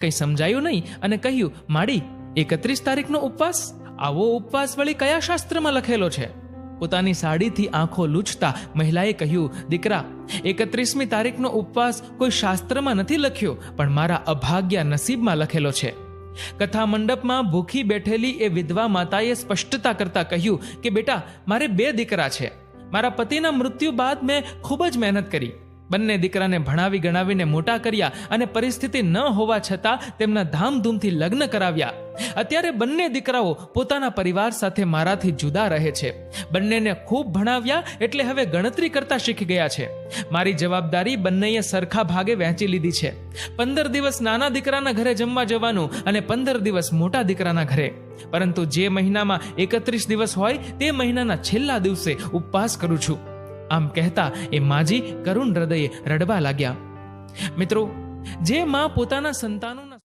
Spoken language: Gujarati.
કંઈ સમજાયું નહીં અને કહ્યું, માડી, 31 તારીખનો ઉપવાસ? આવો ઉપવાસ વળી કયા શાસ્ત્રમાં લખેલો છે? પોતાની સાડીથી આંખો લૂછતા મહિલાએ કહ્યું, દીકરા, 31મી તારીખનો ઉપવાસ કોઈ શાસ્ત્રમાં નથી લખ્યો, પણ મારા અભાગ્ય નસીબમાં લખેલો છે. કથા મંડપમાં ભૂખી બેઠેલી એ વિધવા માતાએ સ્પષ્ટતા કરતા કહ્યું કે બેટા, મારે 2 દીકરા છે. મારા પતિના મૃત્યુ બાદ મેં ખૂબ જ મહેનત કરી. બંને દીકરાને ભણાવી ગણાવીને મોટા કર્યા અને પરિસ્થિતિ ન હોવા છતાં તેમના ધામધૂમથી લગ્ન કરાવ્યા. અત્યારે બંને દીકરાઓ પોતાના પરિવાર સાથે મારાથી જુદા રહે છે. બંનેને ખૂબ ભણાવ્યા એટલે હવે ગણતરી કરતા શીખી ગયા છે. મારી જવાબદારી બંનેએ સરખા ભાગે વહેંચી લીધી છે. 15 દિવસ નાના દીકરાના ઘરે જમવા જવાનું અને 15 દિવસ મોટા દીકરાના ઘરે. પરંતુ જે મહિનામાં 31 દિવસ હોય તે મહિનાના છેલ્લા દિવસે ઉપવાસ કરું છું. આમ કહેતા એ માજી કરુણ હૃદયે રડવા લાગ્યા. મિત્રો, જે માં પોતાના સંતાનોના